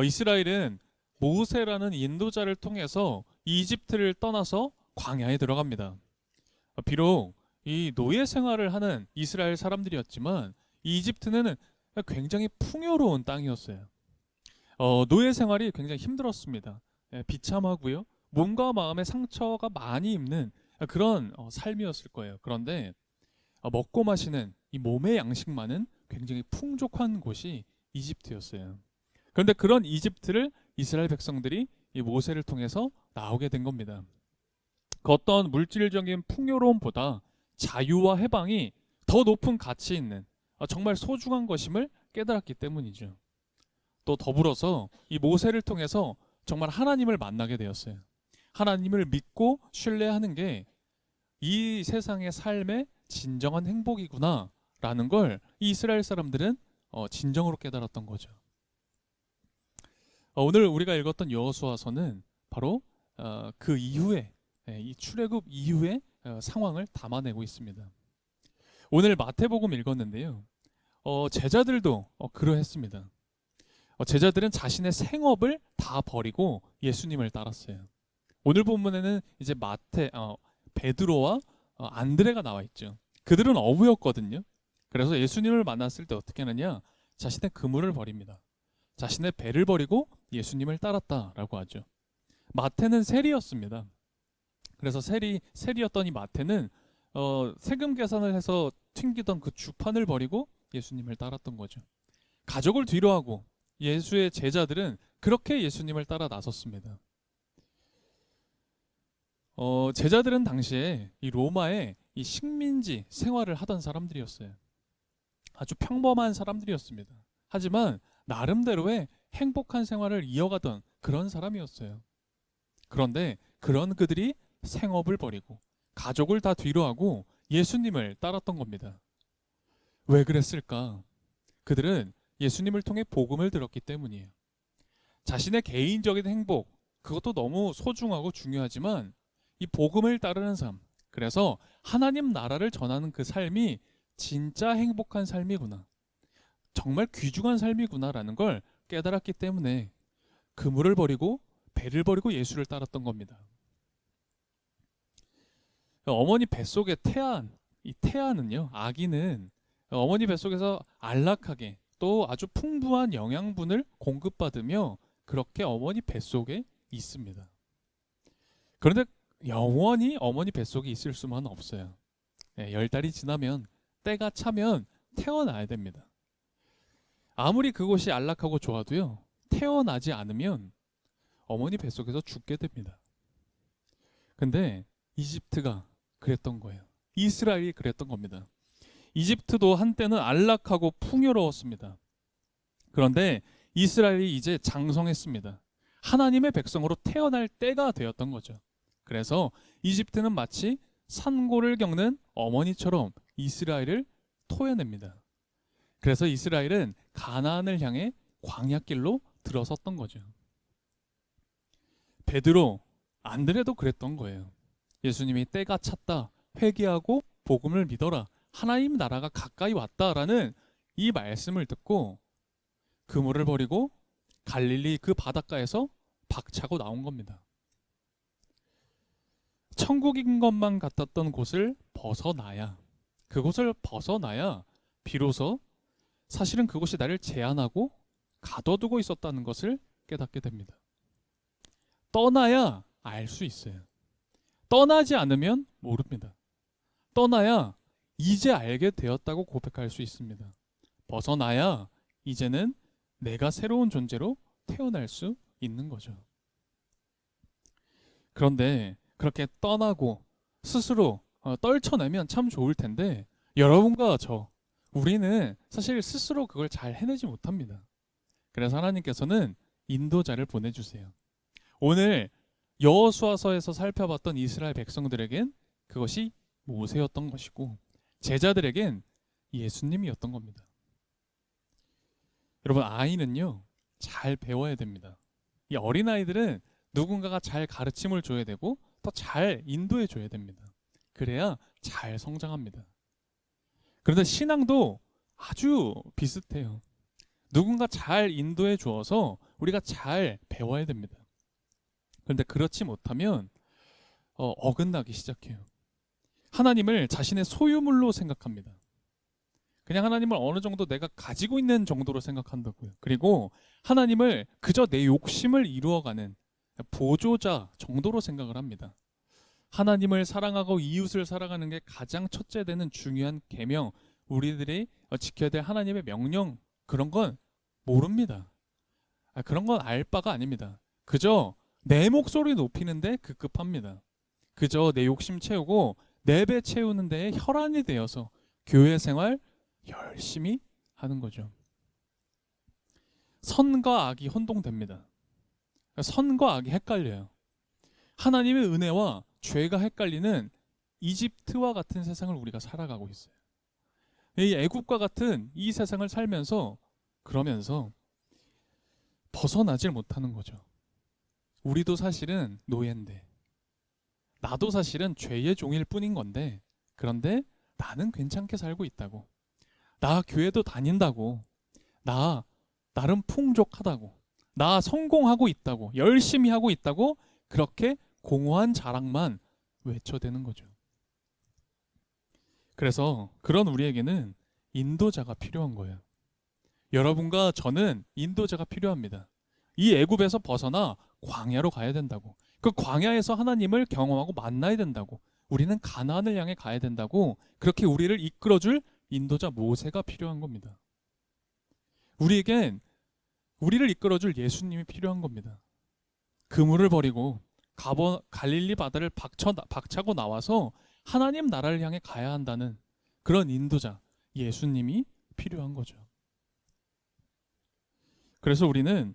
이스라엘은 모세라는 인도자를 통해서 이집트를 떠나서 광야에 들어갑니다. 비록 이 노예 생활을 하는 이스라엘 사람들이었지만 이집트는 굉장히 풍요로운 땅이었어요. 노예 생활이 굉장히 힘들었습니다. 비참하고요. 몸과 마음의 상처가 많이 입는 그런 삶이었을 거예요. 그런데 먹고 마시는 이 몸의 양식만은 굉장히 풍족한 곳이 이집트였어요. 그런데 그런 이집트를 이스라엘 백성들이 이 모세를 통해서 나오게 된 겁니다. 그 어떤 물질적인 풍요로움보다 자유와 해방이 더 높은 가치 있는 정말 소중한 것임을 깨달았기 때문이죠. 또 더불어서 이 모세를 통해서 정말 하나님을 만나게 되었어요. 하나님을 믿고 신뢰하는 게 이 세상의 삶의 진정한 행복이구나 라는 걸 이 이스라엘 사람들은 진정으로 깨달았던 거죠. 오늘 우리가 읽었던 여호수아서는 바로 그 이후에 이 출애굽 이후의 상황을 담아내고 있습니다. 오늘 마태복음 읽었는데요. 제자들도 그러했습니다. 제자들은 자신의 생업을 다 버리고 예수님을 따랐어요. 오늘 본문에는 이제 베드로와 안드레가 나와 있죠. 그들은 어부였거든요. 그래서 예수님을 만났을 때 어떻게 하느냐? 자신의 그물을 버립니다. 자신의 배를 버리고 예수님을 따랐다라고 하죠. 마태는 세리였습니다. 그래서 세리였던 이 마태는 세금 계산을 해서 튕기던 그 주판을 버리고 예수님을 따랐던 거죠. 가족을 뒤로하고 예수의 제자들은 그렇게 예수님을 따라 나섰습니다. 제자들은 당시에 이 로마의 이 식민지 생활을 하던 사람들이었어요. 아주 평범한 사람들이었습니다. 하지만 나름대로의 행복한 생활을 이어가던 그런 사람이었어요. 그런데 그런 그들이 생업을 버리고 가족을 다 뒤로하고 예수님을 따랐던 겁니다. 왜 그랬을까? 그들은 예수님을 통해 복음을 들었기 때문이에요. 자신의 개인적인 행복, 그것도 너무 소중하고 중요하지만 이 복음을 따르는 삶, 그래서 하나님 나라를 전하는 그 삶이 진짜 행복한 삶이구나, 정말 귀중한 삶이구나라는 걸 깨달았기 때문에 그물을 버리고 배를 버리고 예수를 따랐던 겁니다. 어머니 뱃속의 이 태아는요, 아기는 어머니 뱃속에서 안락하게 또 아주 풍부한 영양분을 공급받으며 그렇게 어머니 뱃속에 있습니다. 그런데 영원히 어머니 뱃속에 있을 수만은 없어요. 10달이 지나면, 때가 차면 태어나야 됩니다. 아무리 그곳이 안락하고 좋아도요, 태어나지 않으면 어머니 뱃속에서 죽게 됩니다. 근데 이집트가 그랬던 거예요. 이스라엘이 그랬던 겁니다. 이집트도 한때는 안락하고 풍요로웠습니다. 그런데 이스라엘이 이제 장성했습니다. 하나님의 백성으로 태어날 때가 되었던 거죠. 그래서 이집트는 마치 산고를 겪는 어머니처럼 이스라엘을 토해냅니다. 그래서 이스라엘은 가나안을 향해 광야길로 들어섰던 거죠. 베드로, 안드레도 그랬던 거예요. 예수님이 때가 찼다, 회개하고 복음을 믿어라, 하나님 나라가 가까이 왔다라는 이 말씀을 듣고 그물을 버리고 갈릴리 그 바닷가에서 박차고 나온 겁니다. 천국인 것만 같았던 곳을 벗어나야, 그곳을 벗어나야 비로소 사실은 그곳이 나를 제한하고 가둬두고 있었다는 것을 깨닫게 됩니다. 떠나야 알 수 있어요. 떠나지 않으면 모릅니다. 떠나야 이제 알게 되었다고 고백할 수 있습니다. 벗어나야 이제는 내가 새로운 존재로 태어날 수 있는 거죠. 그런데 그렇게 떠나고 스스로 떨쳐내면 참 좋을 텐데 여러분과 우리는 사실 스스로 그걸 잘 해내지 못합니다. 그래서 하나님께서는 인도자를 보내주세요. 오늘 여호수아서에서 살펴봤던 이스라엘 백성들에겐 그것이 모세였던 것이고 제자들에겐 예수님이었던 겁니다. 여러분, 아이는요, 잘 배워야 됩니다. 이 어린아이들은 누군가가 잘 가르침을 줘야 되고 더 잘 인도해 줘야 됩니다. 그래야 잘 성장합니다. 그런데 신앙도 아주 비슷해요. 누군가 잘 인도해 주어서 우리가 잘 배워야 됩니다. 그런데 그렇지 못하면 어긋나기 시작해요. 하나님을 자신의 소유물로 생각합니다. 그냥 하나님을 어느 정도 내가 가지고 있는 정도로 생각한다고요. 그리고 하나님을 그저 내 욕심을 이루어가는 보조자 정도로 생각을 합니다. 하나님을 사랑하고 이웃을 사랑하는 게 가장 첫째 되는 중요한 계명, 우리들이 지켜야 될 하나님의 명령, 그런 건 모릅니다. 그런 건 알 바가 아닙니다. 그저 내 목소리 높이는데 급급합니다. 그저 내 욕심 채우고 내 배 채우는 데에 혈안이 되어서 교회 생활 열심히 하는 거죠. 선과 악이 혼동됩니다. 선과 악이 헷갈려요. 하나님의 은혜와 죄가 헷갈리는 이집트와 같은 세상을 우리가 살아가고 있어요. 이 애국과 같은 이 세상을 살면서 그러면서 벗어나질 못하는 거죠. 우리도 사실은 노예인데, 나도 사실은 죄의 종일 뿐인 건데, 그런데 나는 괜찮게 살고 있다고, 나 교회도 다닌다고, 나 나름 풍족하다고, 나 성공하고 있다고, 열심히 하고 있다고, 그렇게 공허한 자랑만 외쳐대는 거죠. 그래서 그런 우리에게는 인도자가 필요한 거예요. 여러분과 저는 인도자가 필요합니다. 이 애굽에서 벗어나 광야로 가야 된다고. 그 광야에서 하나님을 경험하고 만나야 된다고. 우리는 가나안을 향해 가야 된다고. 그렇게 우리를 이끌어줄 인도자 모세가 필요한 겁니다. 우리에겐 우리를 이끌어줄 예수님이 필요한 겁니다. 그물을 버리고 갈릴리 바다를 박차고 나와서 하나님 나라를 향해 가야 한다는 그런 인도자, 예수님이 필요한 거죠. 그래서 우리는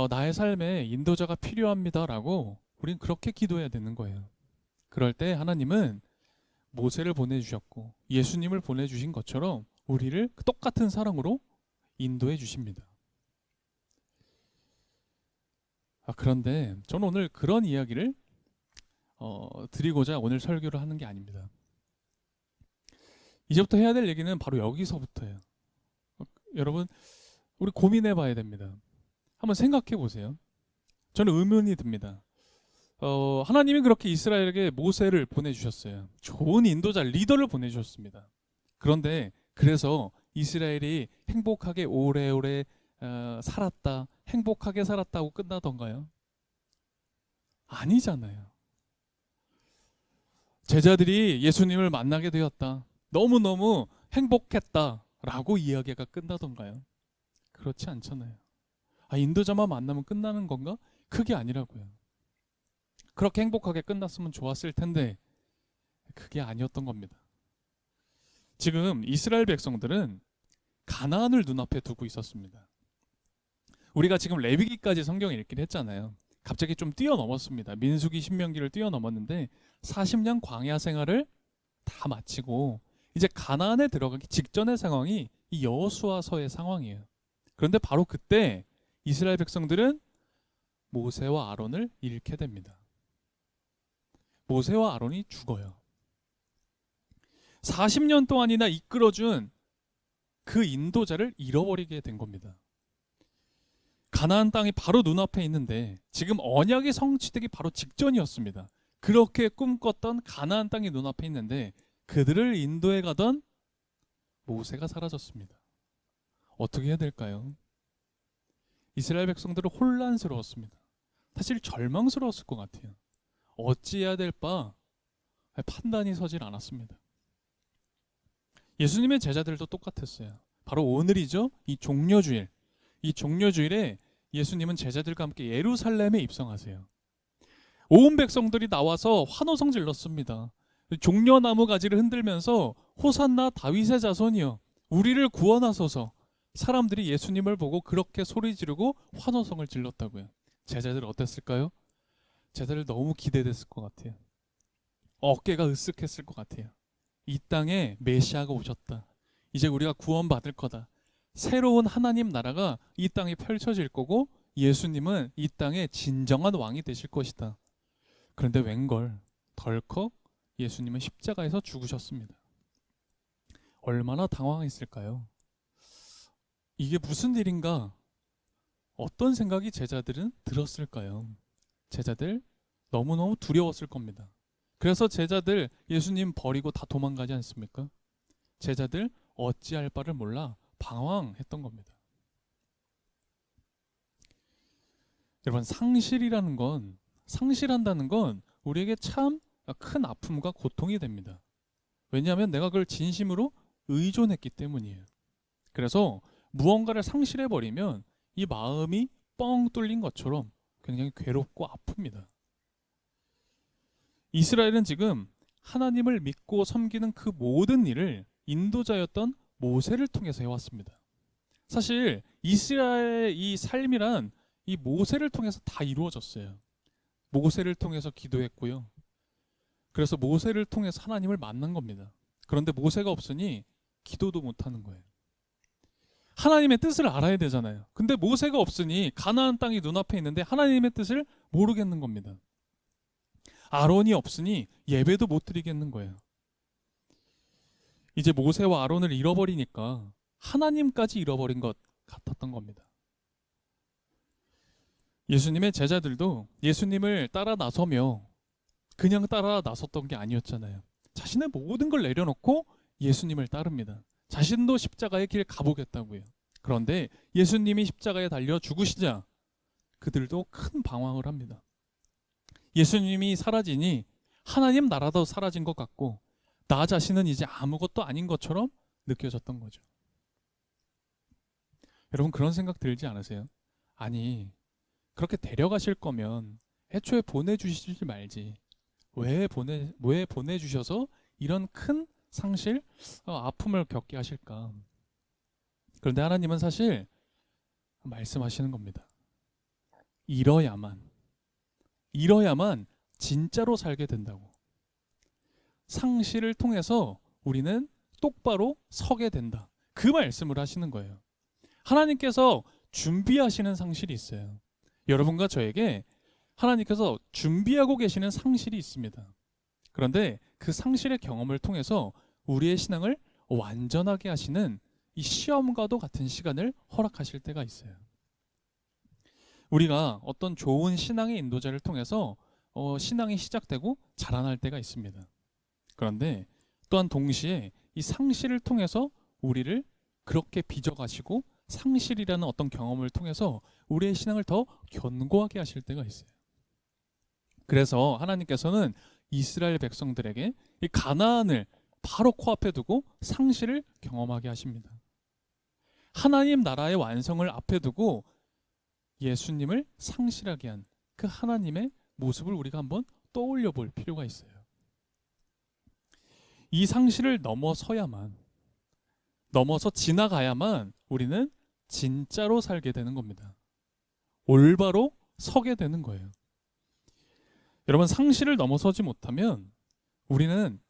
나의 삶에 인도자가 필요합니다라고 우리는 그렇게 기도해야 되는 거예요. 그럴 때 하나님은 모세를 보내주셨고 예수님을 보내주신 것처럼 우리를 똑같은 사랑으로 인도해 주십니다. 그런데 저는 오늘 그런 이야기를 드리고자 오늘 설교를 하는 게 아닙니다. 이제부터 해야 될 얘기는 바로 여기서부터예요. 여러분, 우리 고민해 봐야 됩니다. 한번 생각해 보세요. 저는 의문이 듭니다. 하나님이 그렇게 이스라엘에게 모세를 보내주셨어요. 좋은 인도자, 리더를 보내주셨습니다. 그런데 그래서 이스라엘이 행복하게 오래오래 살았다, 행복하게 살았다고 끝나던가요? 아니잖아요. 제자들이 예수님을 만나게 되었다, 너무너무 행복했다라고 이야기가 끝나던가요? 그렇지 않잖아요. 인도자만 만나면 끝나는 건가? 그게 아니라고요. 그렇게 행복하게 끝났으면 좋았을 텐데 그게 아니었던 겁니다. 지금 이스라엘 백성들은 가나안을 눈앞에 두고 있었습니다. 우리가 지금 레위기까지 성경을 읽긴 했잖아요. 갑자기 좀 뛰어넘었습니다. 민수기, 신명기를 뛰어넘었는데 40년 광야 생활을 다 마치고 이제 가나안에 들어가기 직전의 상황이 이 여호수아서의 상황이에요. 그런데 바로 그때 이스라엘 백성들은 모세와 아론을 잃게 됩니다. 모세와 아론이 죽어요. 40년 동안이나 이끌어준 그 인도자를 잃어버리게 된 겁니다. 가나안 땅이 바로 눈앞에 있는데 지금 언약이 성취되기 바로 직전이었습니다. 그렇게 꿈꿨던 가나안 땅이 눈앞에 있는데 그들을 인도해 가던 모세가 사라졌습니다. 어떻게 해야 될까요? 이스라엘 백성들은 혼란스러웠습니다. 사실 절망스러웠을 것 같아요. 어찌해야 될 바 판단이 서질 않았습니다. 예수님의 제자들도 똑같았어요. 바로 오늘이죠. 이 종려주일. 이 종려주일에 예수님은 제자들과 함께 예루살렘에 입성하세요. 온 백성들이 나와서 환호성 질렀습니다. 종려나무 가지를 흔들면서 호산나 다윗의 자손이여 우리를 구원하소서. 사람들이 예수님을 보고 그렇게 소리 지르고 환호성을 질렀다고요. 제자들 어땠을까요? 제자들 너무 기대됐을 것 같아요. 어깨가 으쓱했을 것 같아요. 이 땅에 메시아가 오셨다. 이제 우리가 구원받을 거다. 새로운 하나님 나라가 이 땅에 펼쳐질 거고 예수님은 이 땅의 진정한 왕이 되실 것이다. 그런데 웬걸 덜컥 예수님은 십자가에서 죽으셨습니다. 얼마나 당황했을까요? 이게 무슨 일인가? 어떤 생각이 제자들은 들었을까요? 제자들 너무너무 두려웠을 겁니다. 그래서 제자들 예수님 버리고 다 도망가지 않습니까? 제자들 어찌할 바를 몰라 방황했던 겁니다. 여러분, 상실한다는 건 우리에게 참 큰 아픔과 고통이 됩니다. 왜냐하면 내가 그걸 진심으로 의존했기 때문이에요. 그래서 무언가를 상실해버리면 이 마음이 뻥 뚫린 것처럼 굉장히 괴롭고 아픕니다. 이스라엘은 지금 하나님을 믿고 섬기는 그 모든 일을 인도자였던 모세를 통해서 해왔습니다. 사실 이스라엘의 이 삶이란 이 모세를 통해서 다 이루어졌어요. 모세를 통해서 기도했고요. 그래서 모세를 통해서 하나님을 만난 겁니다. 그런데 모세가 없으니 기도도 못하는 거예요. 하나님의 뜻을 알아야 되잖아요. 근데 모세가 없으니 가나안 땅이 눈앞에 있는데 하나님의 뜻을 모르겠는 겁니다. 아론이 없으니 예배도 못 드리겠는 거예요. 이제 모세와 아론을 잃어버리니까 하나님까지 잃어버린 것 같았던 겁니다. 예수님의 제자들도 예수님을 따라 나서며 그냥 따라 나섰던 게 아니었잖아요. 자신의 모든 걸 내려놓고 예수님을 따릅니다. 자신도 십자가의 길 가보겠다고요. 그런데 예수님이 십자가에 달려 죽으시자 그들도 큰 방황을 합니다. 예수님이 사라지니 하나님 나라도 사라진 것 같고 나 자신은 이제 아무것도 아닌 것처럼 느껴졌던 거죠. 여러분, 그런 생각 들지 않으세요? 아니, 그렇게 데려가실 거면 애초에 보내주시지 말지. 왜 보내주셔서 이런 큰 상실, 아픔을 겪게 하실까? 그런데 하나님은 사실 말씀하시는 겁니다. 잃어야만 진짜로 살게 된다고. 상실을 통해서 우리는 똑바로 서게 된다. 그 말씀을 하시는 거예요. 하나님께서 준비하시는 상실이 있어요. 여러분과 저에게 하나님께서 준비하고 계시는 상실이 있습니다. 그런데 그 상실의 경험을 통해서 우리의 신앙을 완전하게 하시는 이 시험과도 같은 시간을 허락하실 때가 있어요. 우리가 어떤 좋은 신앙의 인도자를 통해서 신앙이 시작되고 자라날 때가 있습니다. 그런데 또한 동시에 이 상실을 통해서 우리를 그렇게 빚어가시고 상실이라는 어떤 경험을 통해서 우리의 신앙을 더 견고하게 하실 때가 있어요. 그래서 하나님께서는 이스라엘 백성들에게 이 가나안을 바로 코앞에 두고 상실을 경험하게 하십니다. 하나님 나라의 완성을 앞에 두고 예수님을 상실하게 한 그 하나님의 모습을 우리가 한번 떠올려 볼 필요가 있어요. 이 상실을 넘어서 지나가야만 우리는 진짜로 살게 되는 겁니다. 올바로 서게 되는 거예요. 여러분, 상실을 넘어서지 못하면 우리는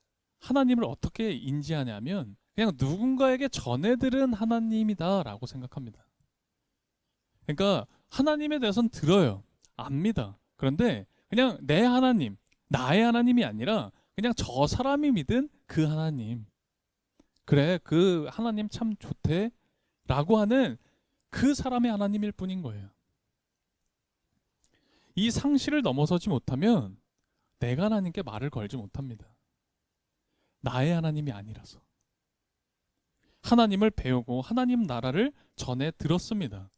하나님을 어떻게 인지하냐면 그냥 누군가에게 전해들은 하나님이다라고 생각합니다. 그러니까 하나님에 대해서는 들어요. 압니다. 그런데 그냥 내 하나님, 나의 하나님이 아니라 그냥 저 사람이 믿은 그 하나님. 그래, 그 하나님 참 좋대 라고 하는 그 사람의 하나님일 뿐인 거예요. 이 상실을 넘어서지 못하면 내가 하나님께 말을 걸지 못합니다. 나의 하나님이 아니라서. 하나님을 배우고 하나님 나라를 전해 들었습니다.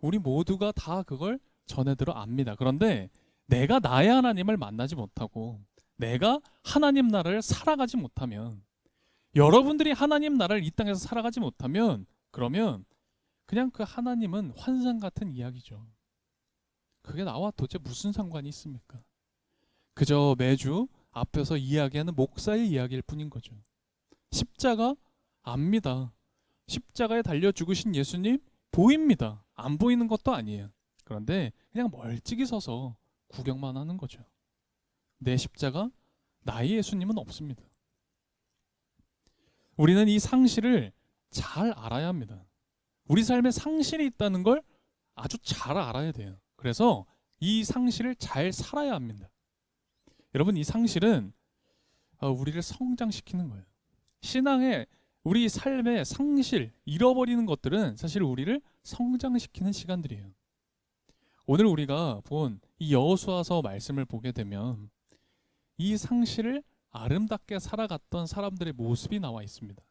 우리 모두가 다 그걸 전해 들어 압니다. 그런데 내가 나의 하나님을 만나지 못하고 내가 하나님 나라를 살아가지 못하면, 여러분들이 하나님 나라를 이 땅에서 살아가지 못하면, 그러면 그냥 그 하나님은 환상 같은 이야기죠. 그게 나와 도대체 무슨 상관이 있습니까? 그저 매주 앞에서 이야기하는 목사의 이야기일 뿐인 거죠. 십자가 압니다. 십자가에 달려 죽으신 예수님 보입니다. 안 보이는 것도 아니에요. 그런데 그냥 멀찍이 서서 구경만 하는 거죠. 내 십자가, 나의 예수님은 없습니다. 우리는 이 상실을 잘 알아야 합니다. 우리 삶에 상실이 있다는 걸 아주 잘 알아야 돼요. 그래서 이 상실을 잘 살아야 합니다. 여러분, 이 상실은 우리를 성장시키는 거예요. 신앙의 우리 삶의 상실, 잃어버리는 것들은 사실 우리를 성장시키는 시간들이에요. 오늘 우리가 본 이 여호수아서 말씀을 보게 되면 이 상실을 아름답게 살아갔던 사람들의 모습이 나와 있습니다.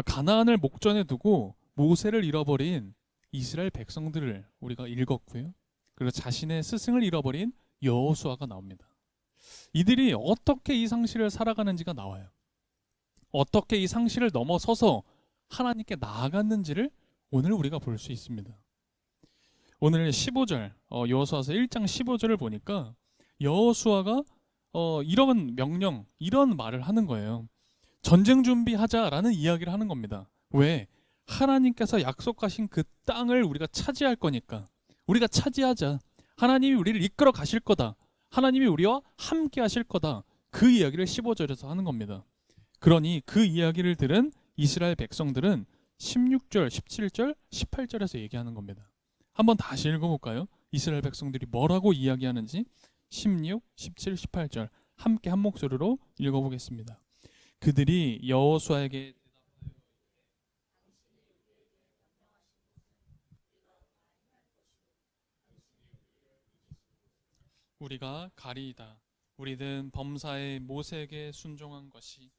가나안을 목전에 두고 모세를 잃어버린 이스라엘 백성들을 우리가 읽었고요. 그리고 자신의 스승을 잃어버린 여호수아가 나옵니다. 이들이 어떻게 이 상실을 살아가는지가 나와요. 어떻게 이 상실을 넘어서서 하나님께 나아갔는지를 오늘 우리가 볼 수 있습니다. 오늘 15절 여호수아서 1장 15절을 보니까 여호수아가 이런 명령, 이런 말을 하는 거예요. 전쟁 준비하자라는 이야기를 하는 겁니다. 왜? 하나님께서 약속하신 그 땅을 우리가 차지할 거니까 우리가 차지하자. 하나님이 우리를 이끌어 가실 거다. 하나님이 우리와 함께 하실 거다. 그 이야기를 15절에서 하는 겁니다. 그러니 그 이야기를 들은 이스라엘 백성들은 16절, 17절, 18절에서 얘기하는 겁니다. 한번 다시 읽어볼까요? 이스라엘 백성들이 뭐라고 이야기하는지 16, 17, 18절 함께 한 목소리로 읽어보겠습니다. 그들이 여호수아에게 우리가 가리이다. 우리는 범사에 모세에게 순종한 것이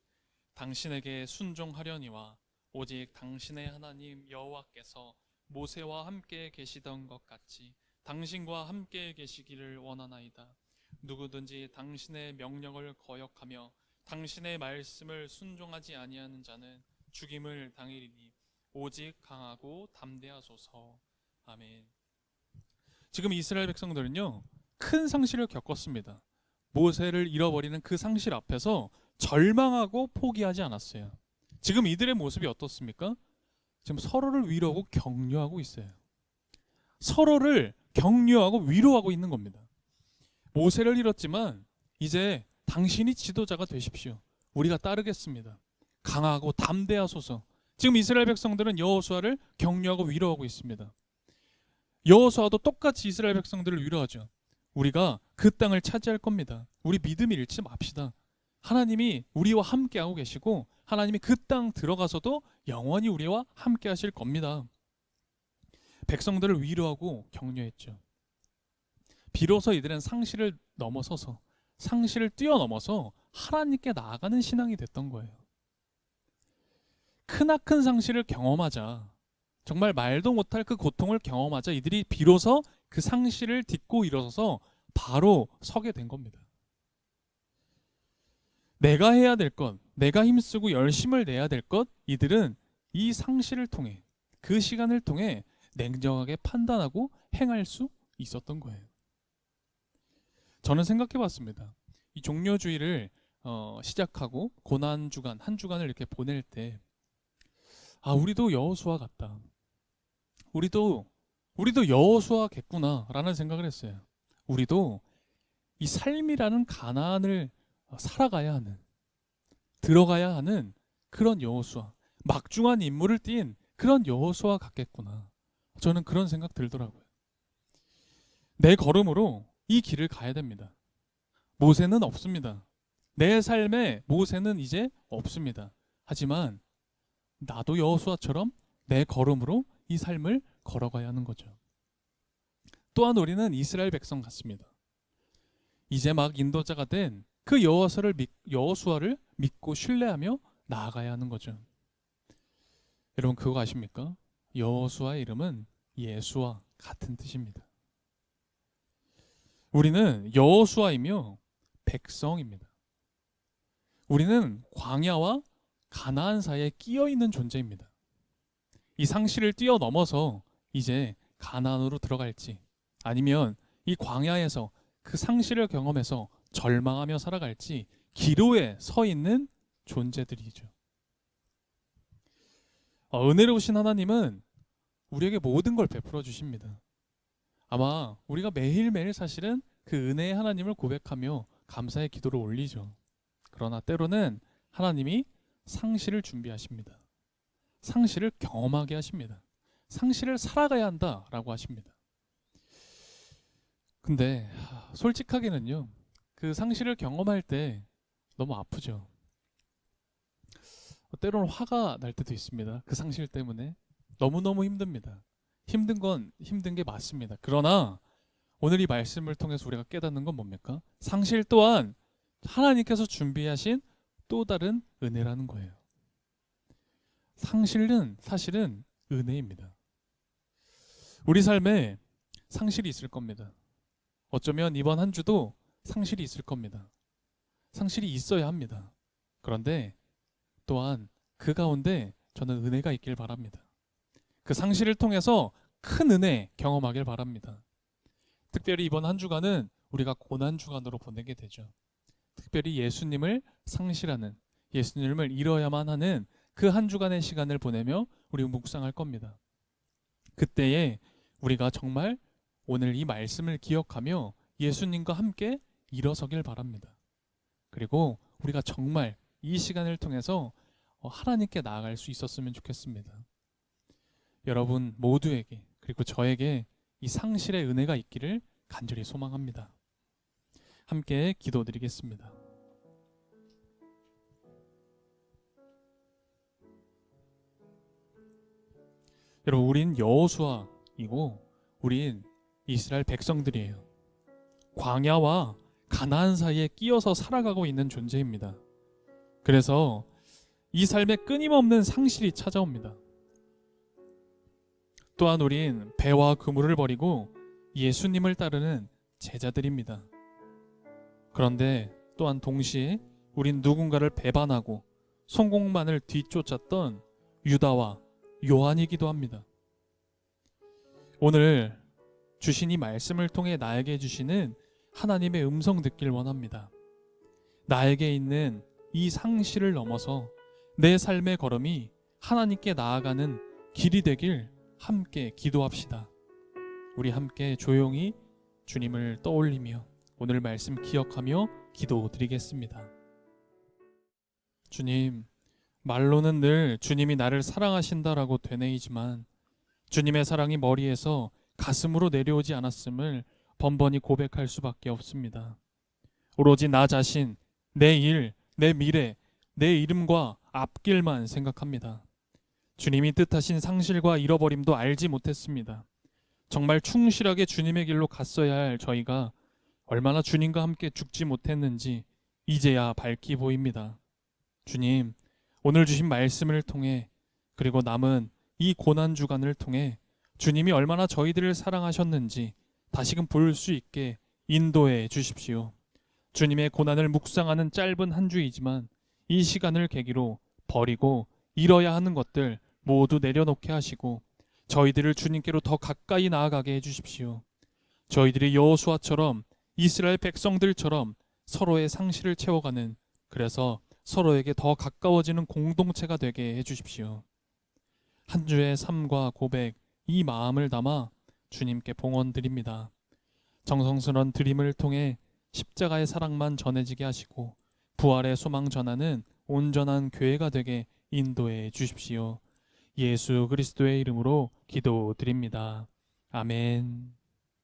당신에게 순종하려니와 오직 당신의 하나님 여호와께서 모세와 함께 계시던 것 같이 당신과 함께 계시기를 원하나이다. 누구든지 당신의 명령을 거역하며 당신의 말씀을 순종하지 아니하는 자는 죽임을 당하리니 오직 강하고 담대하소서. 아멘. 지금 이스라엘 백성들은요, 큰 상실을 겪었습니다. 모세를 잃어버리는 그 상실 앞에서 절망하고 포기하지 않았어요. 지금 이들의 모습이 어떻습니까? 지금 서로를 위로하고 격려하고 있어요. 서로를 격려하고 위로하고 있는 겁니다. 모세를 잃었지만 이제 당신이 지도자가 되십시오. 우리가 따르겠습니다. 강하고 담대하소서. 지금 이스라엘 백성들은 여호수아를 격려하고 위로하고 있습니다. 여호수아도 똑같이 이스라엘 백성들을 위로하죠. 우리가 그 땅을 차지할 겁니다. 우리 믿음을 잃지 맙시다. 하나님이 우리와 함께하고 계시고 하나님이 그 땅 들어가서도 영원히 우리와 함께 하실 겁니다. 백성들을 위로하고 격려했죠. 비로소 이들은 상실을 넘어서서 상실을 뛰어넘어서 하나님께 나아가는 신앙이 됐던 거예요. 크나큰 상실을 경험하자, 정말 말도 못할 그 고통을 경험하자 이들이 비로소 그 상실을 딛고 일어서서 바로 서게 된 겁니다. 내가 해야 될 것, 내가 힘쓰고 열심을 내야 될 것, 이들은 이 상실을 통해, 그 시간을 통해 냉정하게 판단하고 행할 수 있었던 거예요. 저는 생각해 봤습니다. 이 종료주의를 시작하고 고난 주간, 한 주간을 이렇게 보낼 때, 우리도 여호수아 같다. 우리도 여호수아겠구나라는 생각을 했어요. 우리도 이 삶이라는 가나안을 살아가야 하는, 들어가야 하는 그런 여호수아, 막중한 임무를 띈 그런 여호수아 같겠구나. 저는 그런 생각 들더라고요. 내 걸음으로 이 길을 가야 됩니다. 모세는 없습니다. 내 삶에 모세는 이제 없습니다. 하지만 나도 여호수아처럼 내 걸음으로 이 삶을 걸어가야 하는 거죠. 또한 우리는 이스라엘 백성 같습니다. 이제 막 인도자가 된 그 여호수아를 믿고 신뢰하며 나아가야 하는 거죠. 여러분 그거 아십니까? 여호수아의 이름은 예수와 같은 뜻입니다. 우리는 여호수아이며 백성입니다. 우리는 광야와 가나안 사이에 끼어 있는 존재입니다. 이 상실을 뛰어넘어서 이제 가나안으로 들어갈지 아니면 이 광야에서 그 상실을 경험해서 절망하며 살아갈지 기로에 서 있는 존재들이죠. 은혜로우신 하나님은 우리에게 모든 걸 베풀어 주십니다. 아마 우리가 매일매일 사실은 그 은혜의 하나님을 고백하며 감사의 기도를 올리죠. 그러나 때로는 하나님이 상실을 준비하십니다. 상실을 경험하게 하십니다. 상실을 살아가야 한다라고 하십니다. 근데 솔직하게는요, 그 상실을 경험할 때 너무 아프죠. 때로는 화가 날 때도 있습니다. 그 상실 때문에 너무너무 힘듭니다. 힘든 건 힘든 게 맞습니다. 그러나 오늘 이 말씀을 통해서 우리가 깨닫는 건 뭡니까? 상실 또한 하나님께서 준비하신 또 다른 은혜라는 거예요. 상실은 사실은 은혜입니다. 우리 삶에 상실이 있을 겁니다. 어쩌면 이번 한 주도 상실이 있을 겁니다. 상실이 있어야 합니다. 그런데 또한 그 가운데 저는 은혜가 있길 바랍니다. 그 상실을 통해서 큰 은혜 경험하길 바랍니다. 특별히 이번 한 주간은 우리가 고난 주간으로 보내게 되죠. 특별히 예수님을 상실하는, 예수님을 잃어야만 하는 그 한 주간의 시간을 보내며 우리 묵상할 겁니다. 그때에 우리가 정말 오늘 이 말씀을 기억하며 예수님과 함께 일어서길 바랍니다. 그리고 우리가 정말 이 시간을 통해서 하나님께 나아갈 수 있었으면 좋겠습니다. 여러분 모두에게 그리고 저에게 이 상실의 은혜가 있기를 간절히 소망합니다. 함께 기도드리겠습니다. 여러분 우린 여호수아이고 우린 이스라엘 백성들이에요. 광야와 가나안 사이에 끼어서 살아가고 있는 존재입니다. 그래서 이 삶에 끊임없는 상실이 찾아옵니다. 또한 우린 배와 그물을 버리고 예수님을 따르는 제자들입니다. 그런데 또한 동시에 우린 누군가를 배반하고 성공만을 뒤쫓았던 유다와 요한이기도 합니다. 오늘 주신 이 말씀을 통해 나에게 주시는 하나님의 음성 듣길 원합니다. 나에게 있는 이 상실을 넘어서 내 삶의 걸음이 하나님께 나아가는 길이 되길 함께 기도합시다. 우리 함께 조용히 주님을 떠올리며 오늘 말씀 기억하며 기도드리겠습니다. 주님, 말로는 늘 주님이 나를 사랑하신다라고 되뇌이지만 주님의 사랑이 머리에서 가슴으로 내려오지 않았음을 번번이 고백할 수밖에 없습니다. 오로지 나 자신, 내 일, 내 미래, 내 이름과 앞길만 생각합니다. 주님이 뜻하신 상실과 잃어버림도 알지 못했습니다. 정말 충실하게 주님의 길로 갔어야 할 저희가 얼마나 주님과 함께 죽지 못했는지 이제야 밝히 보입니다. 주님, 오늘 주신 말씀을 통해 그리고 남은 이 고난 주간을 통해 주님이 얼마나 저희들을 사랑하셨는지 다시금 볼 수 있게 인도해 주십시오. 주님의 고난을 묵상하는 짧은 한 주이지만 이 시간을 계기로 버리고 잃어야 하는 것들 모두 내려놓게 하시고 저희들을 주님께로 더 가까이 나아가게 해주십시오. 저희들이 여호수아처럼 이스라엘 백성들처럼 서로의 상실을 채워가는, 그래서 서로에게 더 가까워지는 공동체가 되게 해주십시오. 한 주의 삶과 고백, 이 마음을 담아 주님께 봉헌드립니다. 정성스러운 드림을 통해 십자가의 사랑만 전해지게 하시고 부활의 소망 전하는 온전한 교회가 되게 인도해 주십시오. 예수 그리스도의 이름으로 기도드립니다. 아멘.